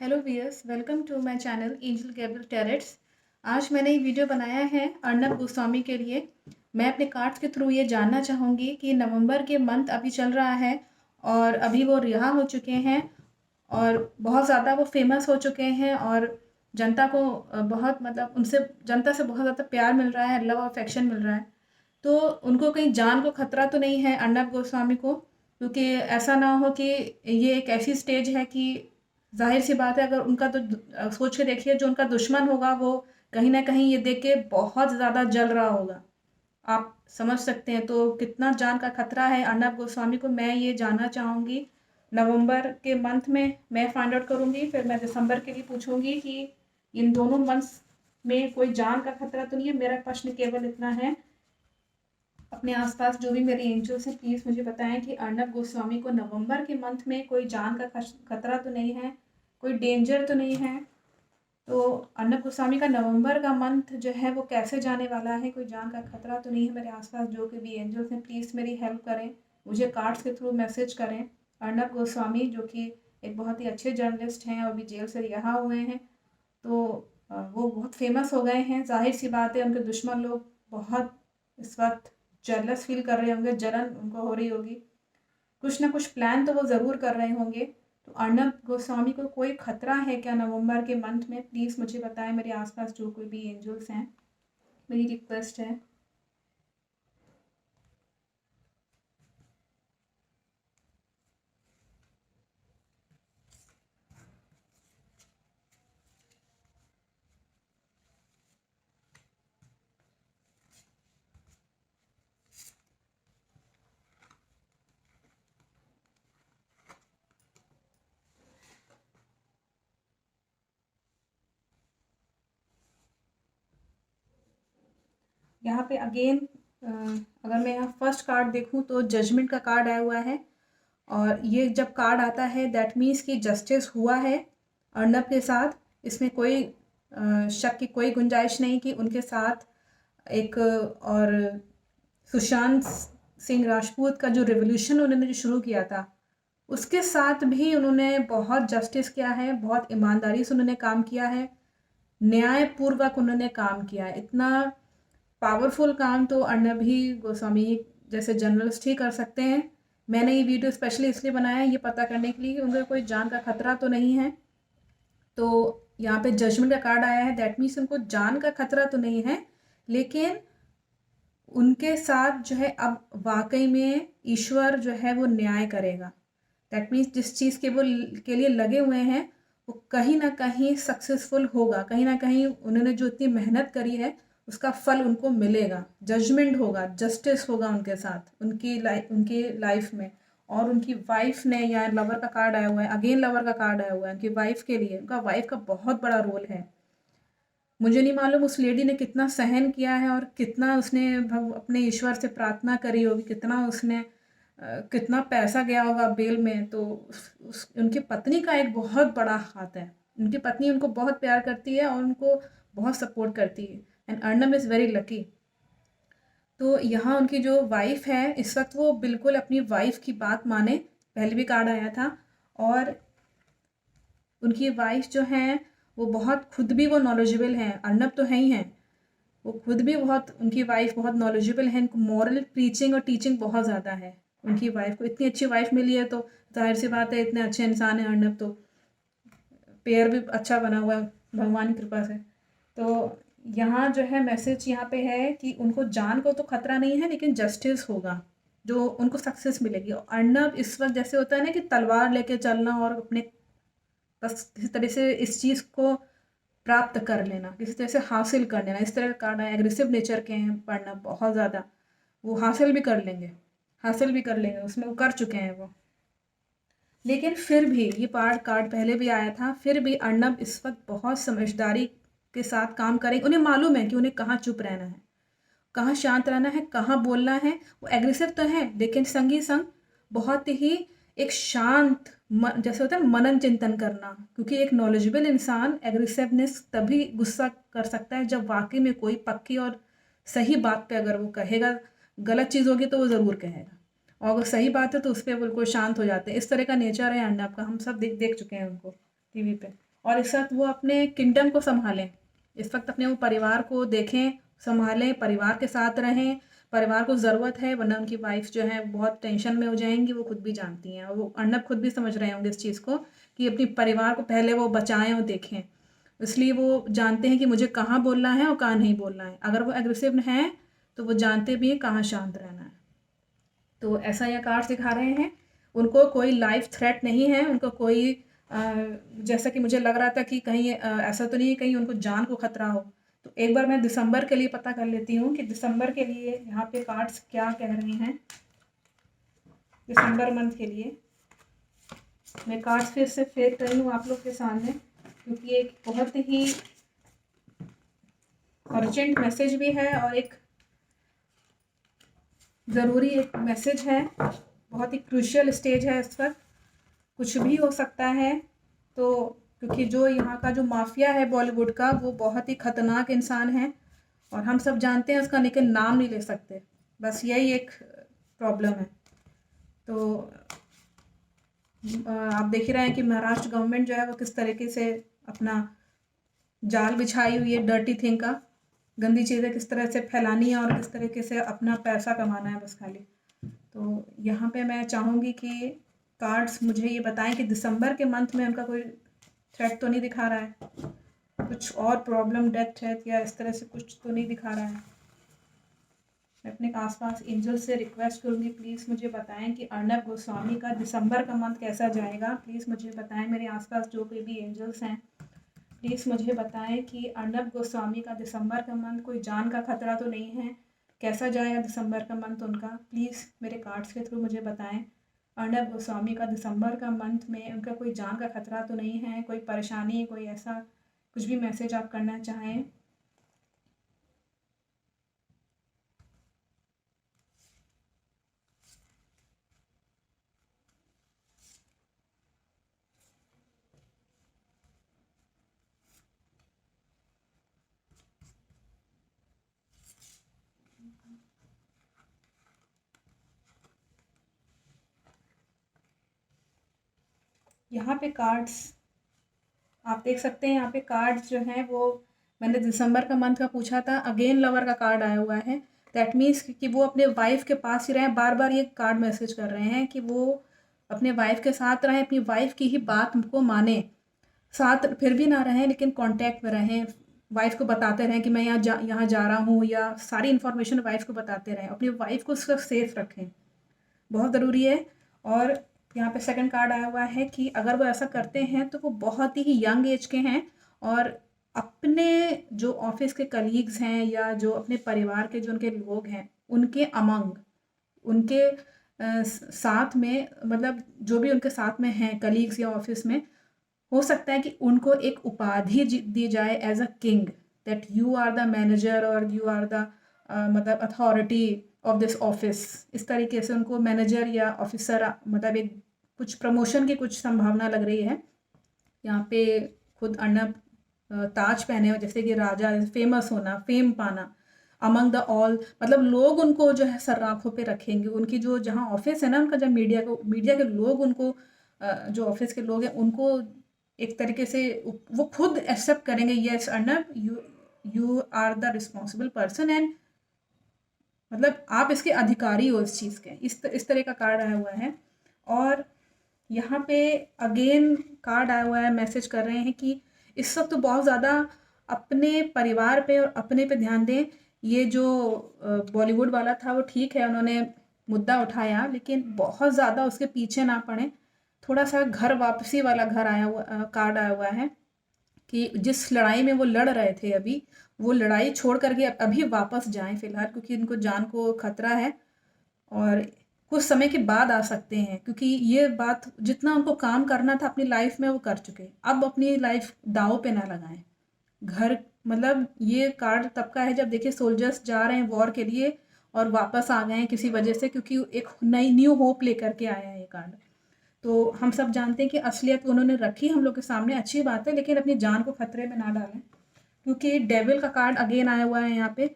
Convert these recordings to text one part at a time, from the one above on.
Hello viewers, welcome to my channel angel Gabriel tarots. आज मैंने ये वीडियो बनाया है अर्नब गोस्वामी के लिए। मैं अपने कार्ड्स के थ्रू ये जानना चाहूँगी कि नवंबर के मंथ अभी चल रहा है और अभी वो रिहा हो चुके हैं और बहुत ज़्यादा वो फेमस हो चुके हैं और जनता को बहुत उनसे जनता से बहुत ज़्यादा प्यार मिल रहा है, लव अफेक्शन मिल रहा है। तो उनको कहीं जान को खतरा तो नहीं है अर्नब गोस्वामी को, क्योंकि ऐसा ना हो कि ये एक ऐसी स्टेज है कि ज़ाहिर सी बात है, अगर उनका तो सोच के देखिए, जो उनका दुश्मन होगा वो कहीं ना कहीं ये देख के बहुत ज़्यादा जल रहा होगा। आप समझ सकते हैं तो कितना जान का खतरा है अर्नब गोस्वामी को। मैं ये जानना चाहूँगी। नवंबर के मंथ में मैं फाइंड आउट करूँगी, फिर मैं दिसंबर के लिए पूछूंगी कि इन दोनों मंथ्स में कोई जान का खतरा तो नहीं है। मेरा प्रश्न केवल इतना है, अपने आसपास जो भी मेरे एंजल्स हैं प्लीज़ मुझे बताएं कि अर्नब गोस्वामी को नवंबर के मंथ में कोई जान का खतरा तो नहीं है, कोई डेंजर तो नहीं है। तो अर्नब गोस्वामी का नवंबर का मंथ जो है वो कैसे जाने वाला है, कोई जान का खतरा तो नहीं है। मेरे आसपास जो कि भी एंजल्स हैं प्लीज़ मेरी हेल्प करें, मुझे कार्ड्स के थ्रू मैसेज करें। अर्नब गोस्वामी जो कि एक बहुत ही अच्छे जर्नलिस्ट हैं और भी जेल से रिहा हुए हैं, तो वो बहुत फेमस हो गए हैं। जाहिर सी बात है उनके दुश्मन लोग बहुत इस वक्त जेलस फील कर रहे होंगे, जलन उनको हो रही होगी। कुछ ना कुछ प्लान तो वो ज़रूर कर रहे होंगे। तो अर्नब गोस्वामी को कोई खतरा है क्या नवंबर के मंथ में? प्लीज़ मुझे बताएं। मेरे आसपास जो कोई भी एंजल्स हैं, मेरी रिक्वेस्ट है। यहाँ पे अगेन अगर मैं यहाँ फर्स्ट कार्ड देखूँ तो जजमेंट का कार्ड आया हुआ है, और ये जब कार्ड आता है दैट मीन्स कि जस्टिस हुआ है अर्नब के साथ। इसमें कोई शक की कोई गुंजाइश नहीं कि उनके साथ एक और सुशांत सिंह राजपूत का जो रेवोल्यूशन उन्होंने जो शुरू किया था, उसके साथ भी उन्होंने बहुत जस्टिस किया है, बहुत ईमानदारी से उन्होंने काम किया है, न्यायपूर्वक उन्होंने काम किया है। इतना पावरफुल काम तो अर्नब ही गोस्वामी जैसे जर्नलिस्ट ही कर सकते हैं। मैंने ये वीडियो स्पेशली इसलिए बनाया है, ये पता करने के लिए कि उनको कोई जान का खतरा तो नहीं है। तो यहाँ पे जजमेंट का कार्ड आया है, दैट मीन्स उनको जान का खतरा तो नहीं है, लेकिन उनके साथ जो है अब वाकई में ईश्वर जो है वो न्याय करेगा। दैट मीन्स जिस चीज़ के लिए लगे हुए हैं वो कहीं ना कहीं सक्सेसफुल होगा, कहीं ना कहीं उन्होंने जो इतनी मेहनत करी है उसका फल उनको मिलेगा। जजमेंट होगा, जस्टिस होगा उनके साथ, उनकी लाइफ में। और उनकी वाइफ ने, या लवर का कार्ड आया हुआ है, अगेन लवर का कार्ड आया हुआ है, उनकी वाइफ के लिए उनका वाइफ का बहुत बड़ा रोल है। मुझे नहीं मालूम उस लेडी ने कितना सहन किया है और कितना उसने अपने ईश्वर से प्रार्थना करी होगी, कितना उसने कितना पैसा गया होगा बेल में। तो उनकी पत्नी का एक बहुत बड़ा हाथ है। उनकी पत्नी उनको बहुत प्यार करती है और उनको बहुत सपोर्ट करती है, and Arnab is very lucky. तो यहाँ उनकी जो वाइफ है इस वक्त वो बिल्कुल अपनी वाइफ की बात माने, पहले भी कार्ड आया था। और उनकी वाइफ जो है वो बहुत खुद भी वो नॉलेजेबल हैं, अर्नब तो है ही हैं, वो खुद भी बहुत, उनकी वाइफ बहुत नॉलेजेबल है। इनको मॉरल प्रीचिंग और टीचिंग बहुत ज़्यादा है। उनकी वाइफ को इतनी अच्छी वाइफ मिली है तो जाहिर सी बात है इतने अच्छे इंसान हैं अर्नब, तो पेयर भी अच्छा बना हुआ है भगवान की कृपा से। तो यहाँ जो है मैसेज यहाँ पे है कि उनको जान को तो खतरा नहीं है, लेकिन जस्टिस होगा, जो उनको सक्सेस मिलेगी। और अर्नब इस वक्त जैसे होता है ना कि तलवार लेके चलना और अपने बस किसी तरह से इस चीज़ को प्राप्त कर लेना, किसी तरह से हासिल कर लेना, इस तरह का कार्ड है। एग्रेसिव नेचर के हैं पढ़ना बहुत ज़्यादा, वो हासिल भी कर लेंगे, हासिल भी कर लेंगे, उसमें वो कर चुके हैं वो। लेकिन फिर भी ये कार्ड पहले भी आया था, फिर भी अर्नब इस वक्त बहुत समझदारी के साथ काम करेंगे। उन्हें मालूम है कि उन्हें कहाँ चुप रहना है, कहाँ शांत रहना है, कहाँ बोलना है। वो एग्रेसिव तो है लेकिन संग ही संग बहुत ही एक शांत जैसे होता है मनन चिंतन करना, क्योंकि एक नॉलेजेबल इंसान एग्रेसिवनेस तभी गुस्सा कर सकता है जब वाकई में कोई पक्की और सही बात पे अगर वो कहेगा। गलत चीज़ होगी तो वो ज़रूर कहेगा, और अगर सही बात है तो उस पर बिल्कुल शांत हो जाते हैं। इस तरह का नेचर है अर्नब का, हम सब देख चुके हैं उनको टीवी पे। और इस वक्त वो अपने किंगडम को संभालें, इस वक्त अपने वो परिवार को देखें, संभालें, परिवार के साथ रहें। परिवार को ज़रूरत है, वरना उनकी वाइफ जो है बहुत टेंशन में हो जाएंगी, वो खुद भी जानती हैं, और वो अर्नब खुद भी समझ रहे होंगे इस चीज़ को कि अपनी परिवार को पहले वो बचाएं और देखें। इसलिए वो जानते हैं कि मुझे कहाँ बोलना है और कहाँ नहीं बोलना है। अगर वो एग्रेसिव हैं तो वो जानते भी हैं कहाँ शांत रहना है। तो ऐसा ये कार्ड्स दिखा रहे हैं। उनको कोई लाइफ थ्रेट नहीं है, उनको कोई जैसा कि मुझे लग रहा था कि कहीं ऐसा तो नहीं है कहीं उनको जान को खतरा हो। तो एक बार मैं दिसंबर के लिए पता कर लेती हूँ कि दिसंबर के लिए यहाँ पे कार्ड्स क्या कह रहे हैं। दिसंबर मंथ के लिए मैं कार्ड्स फिर से फेंक रही हूँ आप लोग के सामने, क्योंकि एक बहुत ही अर्जेंट मैसेज भी है और एक ज़रूरी एक मैसेज है। बहुत ही क्रूशियल स्टेज है इस वक्त, कुछ भी हो सकता है। तो क्योंकि जो यहाँ का जो माफिया है बॉलीवुड का, वो बहुत ही खतरनाक इंसान है और हम सब जानते हैं उसका, लेकिन नाम नहीं ले सकते, बस यही एक प्रॉब्लम है। तो आप देख ही रहे हैं कि महाराष्ट्र गवर्नमेंट जो है वो किस तरीके से अपना जाल बिछाई हुई है डर्टी थिंग का, गंदी चीज़ें किस तरह से फैलानी है और किस तरीके से अपना पैसा कमाना है बस खाली। तो यहाँ पे मैं चाहूँगी कि कार्ड्स मुझे ये बताएं कि दिसंबर के मंथ में उनका कोई थ्रेट तो नहीं दिखा रहा है, कुछ और प्रॉब्लम, डेथ है या इस तरह से कुछ तो नहीं दिखा रहा है। मैं अपने आसपास एंजल से रिक्वेस्ट करूँगी, प्लीज़ मुझे बताएं कि अर्नब गोस्वामी का दिसंबर का मंथ कैसा जाएगा। प्लीज़ मुझे बताएं, मेरे आसपास जो कोई भी एंजल्स हैं प्लीज़ मुझे बताएं कि अर्नब गोस्वामी का दिसंबर का मंथ कोई जान का खतरा तो नहीं है, कैसा जाएगा दिसंबर का मंथ उनका। प्लीज़ मेरे कार्ड्स के थ्रू मुझे बताएं अर्नब गोस्वामी का दिसंबर का मंथ में उनका कोई जान का खतरा तो नहीं है, कोई परेशानी, कोई ऐसा कुछ भी मैसेज आप करना चाहें। यहाँ पे कार्ड्स आप देख सकते हैं, यहाँ पे कार्ड्स जो हैं वो मैंने दिसंबर का मंथ का पूछा था, अगेन लवर का कार्ड आया हुआ है। दैट मीन्स कि वो अपने वाइफ के पास ही रहें, बार बार ये कार्ड मैसेज कर रहे हैं कि वो अपने वाइफ के साथ रहें, अपनी वाइफ की ही बात को माने, साथ फिर भी ना रहें लेकिन कांटेक्ट में रहें, वाइफ को बताते रहें कि मैं यहाँ जा रहा हूँ, या सारी इन्फॉर्मेशन वाइफ को बताते रहें, अपनी वाइफ को सिर्फ सेफ रखें, बहुत ज़रूरी है। और यहाँ पे सेकंड कार्ड आया हुआ है कि अगर वो ऐसा करते हैं तो वो बहुत ही यंग एज के हैं और अपने जो ऑफिस के कलीग्स हैं या जो अपने परिवार के जो उनके लोग हैं उनके अमंग, उनके साथ में, मतलब जो भी उनके साथ में हैं कलीग्स या ऑफिस में, हो सकता है कि उनको एक उपाधि दी जाए as a king, that you are the manager और यू आर द मतलब अथॉरिटी ऑफ दिस ऑफिस। इस तरीके से उनको मैनेजर या ऑफिसर, मतलब एक कुछ प्रमोशन की कुछ संभावना लग रही है। यहाँ पे खुद अर्नब ताज पहने हो जैसे कि राजा, फेमस होना, फेम पाना अमंग द ऑल, मतलब लोग उनको जो है सर्राफों पे रखेंगे। उनकी जो जहाँ ऑफिस है ना उनका, जब मीडिया के लोग उनको जो ऑफिस के लोग हैं उनको एक तरीके से वो खुद एक्सेप्ट करेंगे, yes Arnab you are the responsible person and मतलब आप इसके अधिकारी हो इस चीज़ के, इस तरह का कार्ड आया हुआ है। और यहाँ पे अगेन कार्ड आया हुआ है, मैसेज कर रहे हैं कि इस वक्त तो बहुत ज़्यादा अपने परिवार पे और अपने पे ध्यान दें। ये जो बॉलीवुड वाला था वो ठीक है, उन्होंने मुद्दा उठाया, लेकिन बहुत ज़्यादा उसके पीछे ना पड़े। थोड़ा सा घर वापसी वाला घर आया हुआ कार्ड आया हुआ है कि जिस लड़ाई में वो लड़ रहे थे अभी, वो लड़ाई छोड़ करके अभी वापस जाएं फिलहाल, क्योंकि इनको जान को खतरा है और कुछ समय के बाद आ सकते हैं, क्योंकि ये बात जितना उनको काम करना था अपनी लाइफ में वो कर चुके, अब अपनी लाइफ दाव पे ना लगाएं। घर मतलब ये कार्ड तब का है जब देखिए सोल्जर्स जा रहे हैं वॉर के लिए और वापस आ गए हैं किसी वजह से, क्योंकि एक नई न्यू होप लेकर के आया है ये कार्ड। तो हम सब जानते हैं कि असलियत उन्होंने रखी हम लोग के सामने, अच्छी बात है, लेकिन अपनी जान को खतरे में ना डालें, क्योंकि डेविल का कार्ड अगेन आया हुआ है यहाँ पे।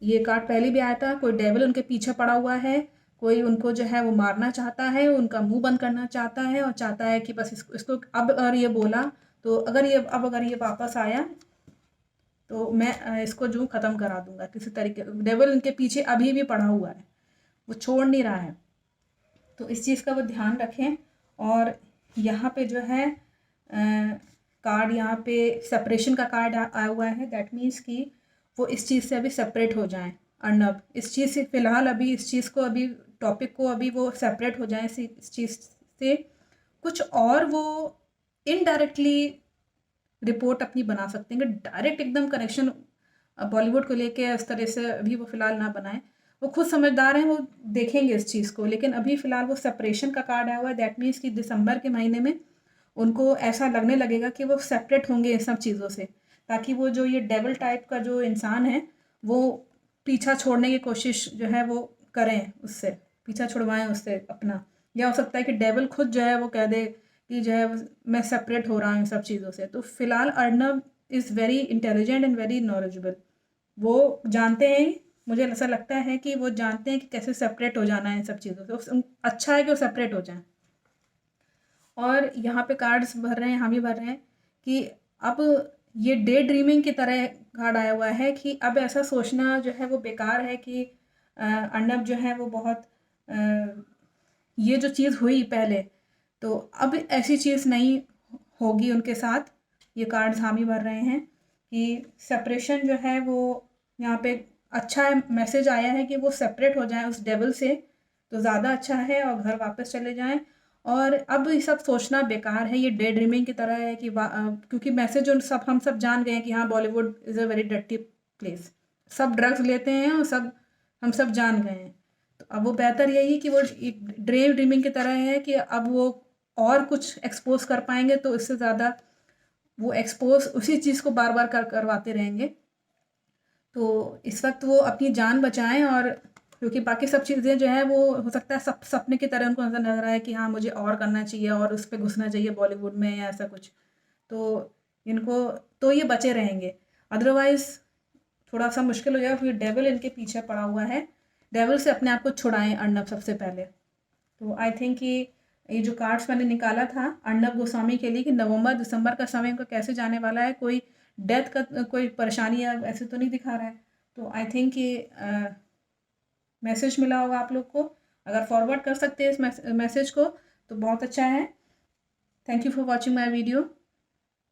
ये कार्ड पहले भी आया था, कोई डेविल उनके पीछे पड़ा हुआ है, कोई उनको जो है वो मारना चाहता है, उनका मुंह बंद करना चाहता है और चाहता है कि बस इसको अब अगर ये बोला तो अगर ये वापस आया तो मैं इसको जो ख़त्म करा दूंगा किसी तरीके। डेविल इनके पीछे अभी भी पड़ा हुआ है, वो छोड़ नहीं रहा है। तो इस चीज़ का वो ध्यान रखें। और यहाँ पे जो है कार्ड, यहाँ पे सेपरेशन का कार्ड आया हुआ है। दैट मीन्स कि वो इस चीज़ से अभी सेपरेट हो जाएं। अर्नब इस चीज़ से फ़िलहाल अभी इस चीज़ को अभी टॉपिक को अभी वो सेपरेट हो जाएं इस चीज़ से। कुछ और वो इनडायरेक्टली रिपोर्ट अपनी बना सकते हैं कि डायरेक्ट एकदम कनेक्शन बॉलीवुड को लेके इस तरह से अभी वो फ़िलहाल ना बनाएं। वो खुद समझदार हैं, वो देखेंगे इस चीज़ को। लेकिन अभी फ़िलहाल वो सेपरेशन का कार्ड आया हुआ है। दैट मीन्स कि दिसंबर के महीने में उनको ऐसा लगने लगेगा कि वो सेपरेट होंगे इन सब चीज़ों से, ताकि वो जो ये डेविल टाइप का जो इंसान है वो पीछा छोड़ने की कोशिश जो है वो करें, उससे पीछा छुड़वाएं उससे अपना। या हो सकता है कि डेविल खुद जो है वो कह दे कि जो है मैं सेपरेट हो रहा हूँ इन सब चीज़ों से। तो फिलहाल Arnab is very intelligent and very knowledgeable. वो जानते हैं, मुझे ऐसा लगता है कि वो जानते हैं कि कैसे सेपरेट हो जाना है इन सब चीज़ों से। अच्छा है कि वो सेपरेट हो जाएं। और यहाँ पे कार्ड्स भर रहे हैं, हम भी भर रहे हैं कि अब ये डे ड्रीमिंग की तरह कार्ड आया हुआ है कि अब ऐसा सोचना जो है वो बेकार है कि अर्नब जो है वो बहुत ये जो चीज़ हुई पहले, तो अब ऐसी चीज़ नहीं होगी उनके साथ। ये कार्ड्स हामी भर रहे हैं कि सेपरेशन जो है वो यहाँ पे अच्छा मैसेज आया है कि वो सेपरेट हो जाएं उस डेविल से, तो ज़्यादा अच्छा है, और घर वापस चले जाएं। और अब ये सब सोचना बेकार है, ये डे ड्रीमिंग की तरह है कि क्योंकि मैसेज हम सब जान गए हैं कि हाँ, Bollywood is a very dirty place. सब ड्रग्स लेते हैं और हम सब जान गए हैं। तो अब वो बेहतर यही है कि वो डे ड्रीमिंग की तरह है कि अब वो और कुछ एक्सपोज कर पाएंगे, तो इससे ज़्यादा वो एक्सपोज उसी चीज़ को बार बार करवाते रहेंगे। तो इस वक्त वो अपनी जान बचाएं। और क्योंकि बाकी सब चीज़ें जो है वो हो सकता है सपने की तरह उनको नजर लग रहा है कि हाँ, मुझे और करना चाहिए और उस पर घुसना चाहिए बॉलीवुड में या ऐसा कुछ। तो इनको तो ये बचे रहेंगे। अदरवाइज थोड़ा सा मुश्किल हो जाएगा क्योंकि डेविल इनके पीछे पड़ा हुआ है। डेविल से अपने आप को छुड़ाएं अर्नब सबसे पहले। तो आई थिंक कि ये जो कार्ड्स मैंने निकाला था अर्नब गोस्वामी के लिए कि नवंबर दिसंबर का समय उनका कैसे जाने वाला है, कोई डेथ का कोई परेशानी या ऐसे तो नहीं दिखा रहा है। तो आई थिंक कि मैसेज मिला होगा आप लोग को। अगर फॉरवर्ड कर सकते हैं इस मैसेज को तो बहुत अच्छा है। Thank you for watching my video.